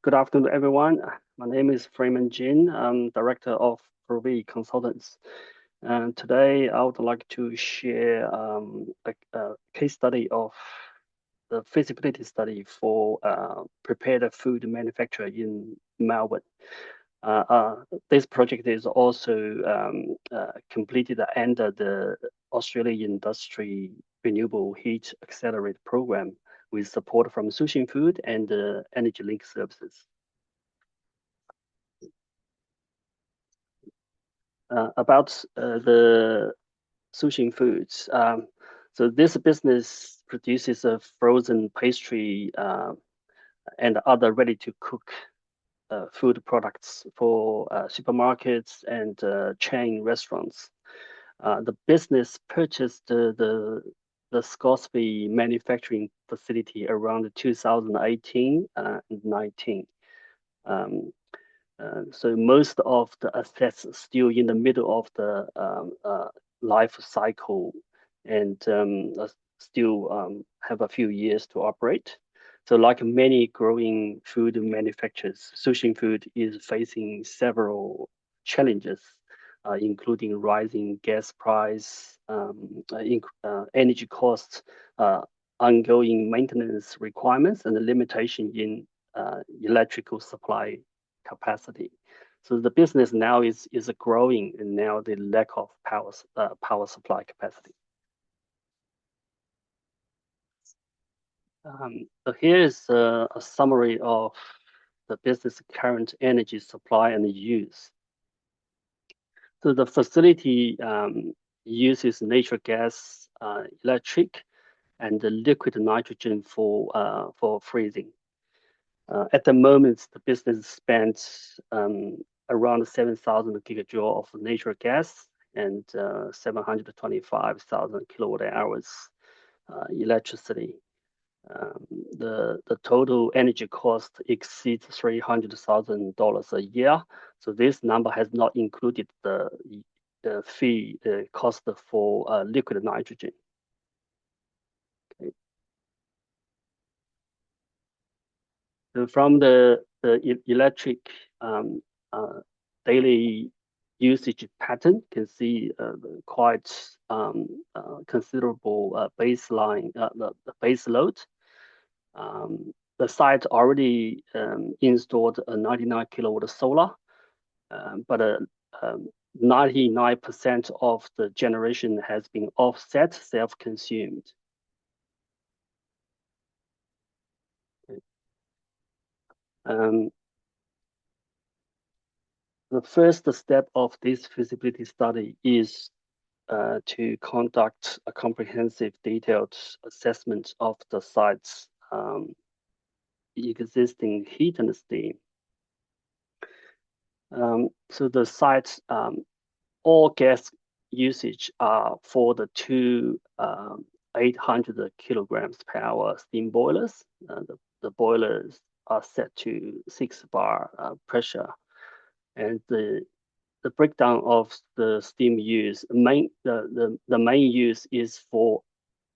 Good afternoon, everyone. My name is Freeman Jin. I'm Director of PROVEE Consultants. And today I would like to share a case study of the feasibility study for prepared food manufacturer in Melbourne. This project is also completed under the Australian Industry Renewable Heat Accelerator Program with support from Su Xin Foods and Energy Link Services. About the Su Xin Foods. So this business produces a frozen pastry and other ready-to-cook food products for supermarkets and chain restaurants. The business purchased the Scoresby manufacturing facility around 2018 and 19. So most of the assets are still in the middle of the life cycle and still have a few years to operate. So like many growing food manufacturers, Su Xin Food is facing several challenges, including rising gas price, energy costs, ongoing maintenance requirements, and the limitation in electrical supply capacity. So the business now is growing, and now the lack of power supply capacity. So here is a summary of the business current energy supply and use. So the facility uses natural gas, electric, and the liquid nitrogen for freezing. At the moment, the business spends around 7,000 gigajoule of natural gas and 725,000 kilowatt hours electricity. The total energy cost exceeds $300,000 a year. So this number has not included the cost for liquid nitrogen. Okay. So from the electric daily usage pattern, you can see quite considerable baseline, the base load. The site already installed a 99 kilowatt solar, but 99% of the generation has been offset, self-consumed. Okay. The first step of this feasibility study is to conduct a comprehensive, detailed assessment of the site's existing heat and steam. So the site's all gas usage are for the two 800 kilograms per hour steam boilers. The boilers are set to 6 bar pressure, and the breakdown of the steam use, the main use is for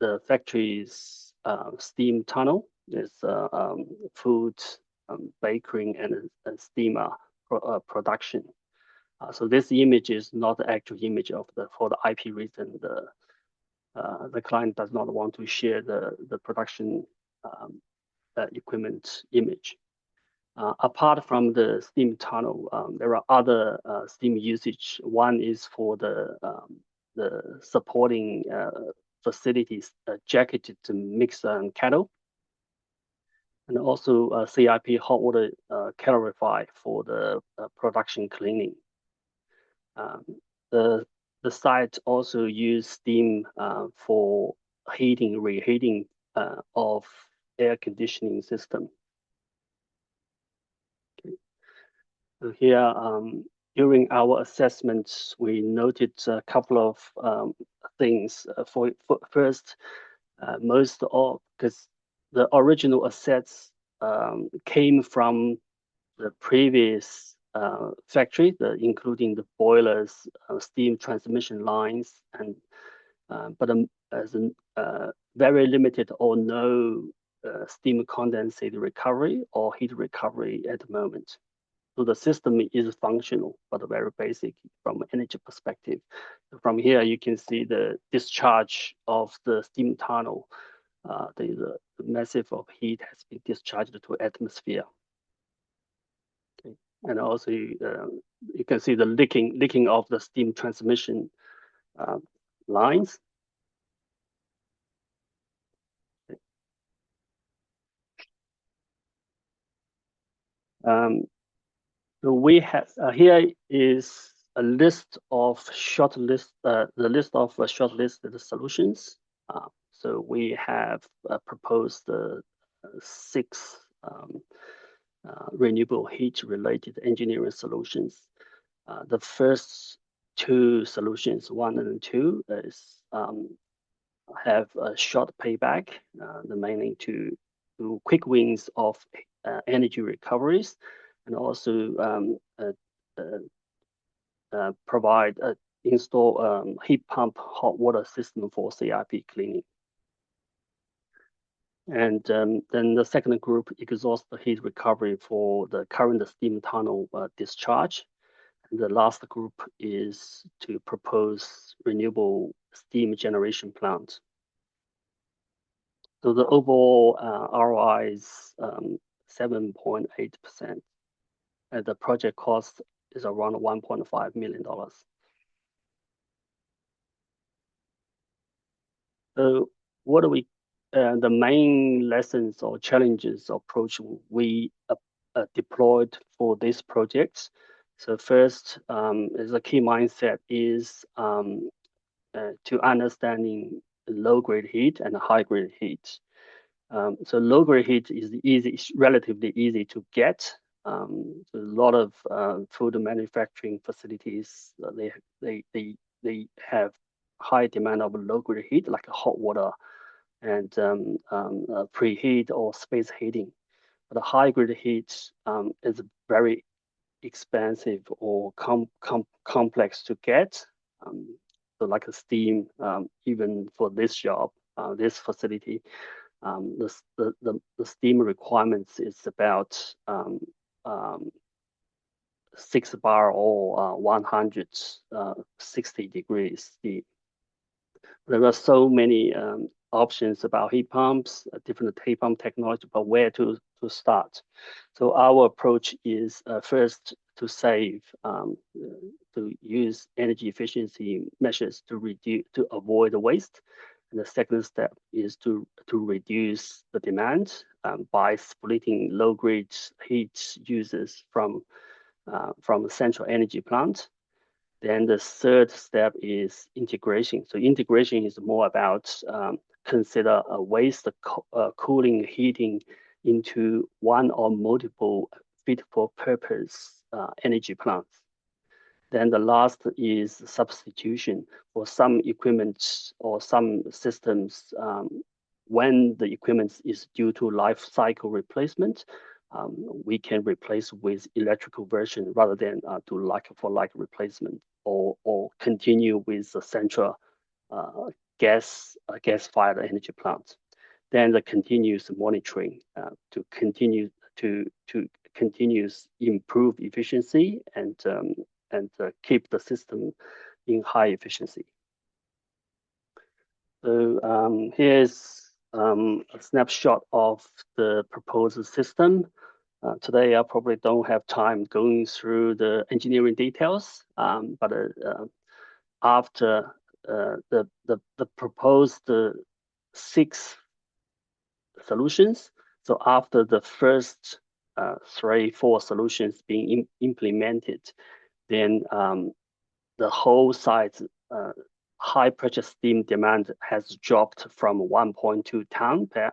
the factory's steam tunnel. It's food, bakery, and steamer production. So this image is not the actual image of for the IP reason. The client does not want to share the production equipment image. Apart from the steam tunnel, there are other steam usage. One is for the supporting facilities, jacketed mixer and kettle, and also CIP hot water calorifier for the production cleaning. The site also use steam for heating, reheating of air conditioning system. Okay. So here, during our assessments, we noted a couple of things. First, most of, because the original assets came from the previous factory, including the boilers, steam transmission lines, and but as very limited or no steam condensate recovery or heat recovery at the moment. So the system is functional, but very basic from an energy perspective. From here, you can see the discharge of the steam tunnel. The massive of heat has been discharged to atmosphere. Okay. And also you can see the leaking of the steam transmission lines. Okay. So we have here is a list of the list of shortlisted solutions. So we have proposed 6 renewable heat related engineering solutions. The first 2 solutions, 1 and 2, is have a short payback, mainly to quick wins of energy recoveries, and also provide install heat pump hot water system for CIP cleaning. And then the second group exhaust heat recovery for the current steam tunnel discharge. And the last group is to propose renewable steam generation plant. So the overall ROI is 7.8%. And the project cost is around $1.5 million. So what are the main lessons or challenges approach we deployed for this project? So first, is a key mindset is to understanding low-grade heat and high-grade heat. So low-grade heat is relatively easy to get. So a lot of food manufacturing facilities they have high demand of low-grade heat, like hot water and preheat or space heating. But the high-grade heat is very expensive or complex to get. So like a steam, even for this job, this facility, the steam requirements is about 6 bar or 160 degrees steam. There are so many options about heat pumps, different heat pump technology, but where to start. So our approach is first to save, to use energy efficiency measures to avoid the waste. And the second step is to reduce the demand by splitting low-grade heat users from a central energy plant. Then the third step is integration. So integration is more about consider a waste cooling heating into one or multiple fit for purpose energy plants. Then the last is substitution for some equipment or some systems. When the equipment is due to life cycle replacement, we can replace with electrical version rather than do like for like replacement, or continue with the central gas-fired energy plant. Then the continuous monitoring to continue to continuous improve efficiency and keep the system in high efficiency. So here's a snapshot of the proposed system. Today, I probably don't have time going through the engineering details, but after the proposed 6 solutions, so after the first 3-4 solutions being implemented, then the whole site high pressure steam demand has dropped from 1.2 ton per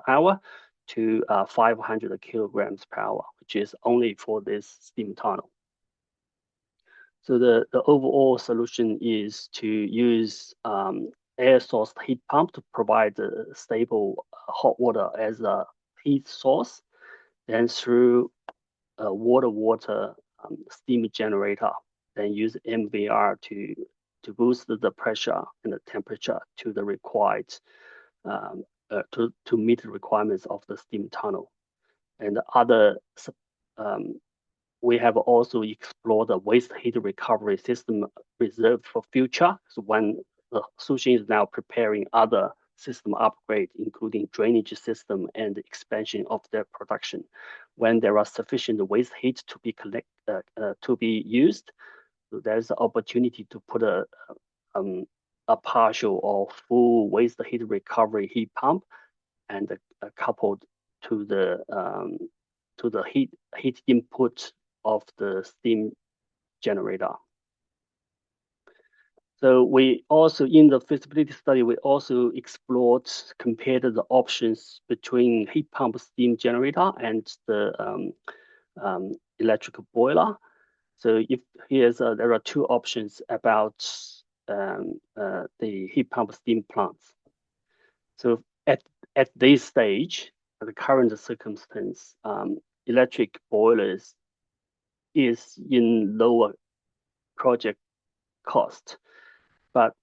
hour to 500 kilograms per hour, which is only for this steam tunnel. So the overall solution is to use air source heat pump to provide stable hot water as a heat source, then through a water steam generator, then use MVR to boost the pressure and the temperature to the required to meet the requirements of the steam tunnel. And other we have also explored the waste heat recovery system reserved for future. So when Su Xin is now preparing other system upgrade, including drainage system and expansion of their production. When there are sufficient waste heat to be used, so there's the opportunity to put a partial or full waste heat recovery heat pump and coupled to the heat input of the steam generator. So we also, in the feasibility study, we also compared the options between heat pump steam generator and the electrical boiler. So there are two options about the heat pump steam plants. So at this stage, at the current circumstance, electric boilers is in lower project cost, but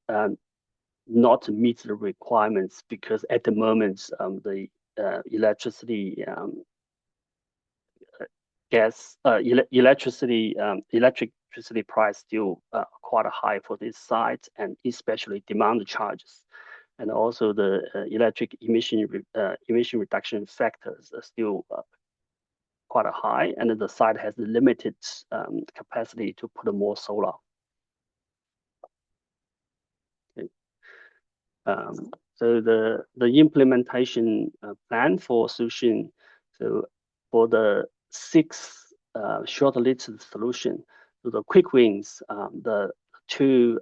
not meet the requirements because at the moment the electricity electricity price still quite high for this site, and especially demand charges, and also the electric emission reduction factors are still quite high, and the site has limited capacity to put more solar. Okay. So the implementation plan for Su Xin, so for the 6 short-listed solution, so the quick wins, the 2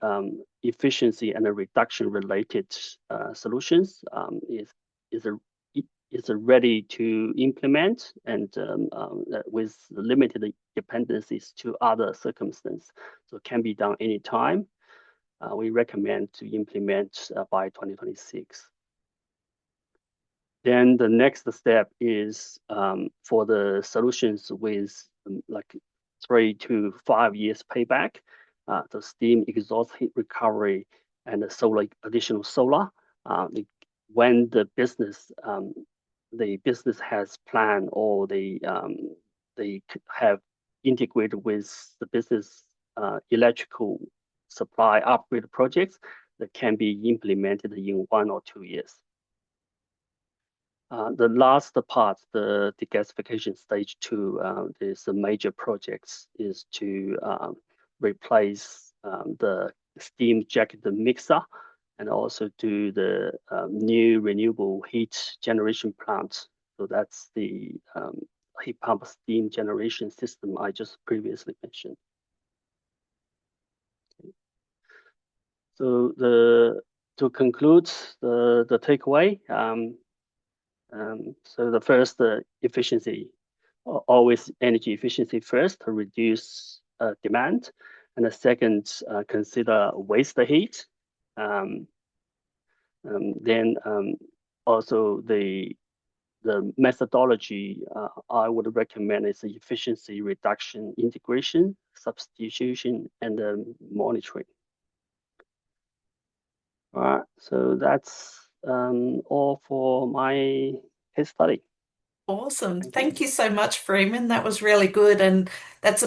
efficiency and reduction related solutions is ready to implement, and with limited dependencies to other circumstances, so it can be done anytime. We recommend to implement by 2026. Then the next step is for the solutions with like 3 to 5 years payback, the steam exhaust heat recovery and the additional solar. When the business has planned, or they have integrated with the business electrical supply upgrade projects that can be implemented in 1 or 2 years. The last part, the degasification stage 2, is the major projects, is to replace the steam jacket mixer, and also do the new renewable heat generation plant. So that's the heat pump steam generation system I just previously mentioned. Okay. So to conclude the takeaway, so the first, efficiency, always energy efficiency first to reduce demand, and the second, consider waste heat. Then also the methodology I would recommend is the efficiency reduction, integration, substitution, and monitoring. All right, so that's all for my case study. Awesome. Thank you so much, Freeman. That was really good, and that's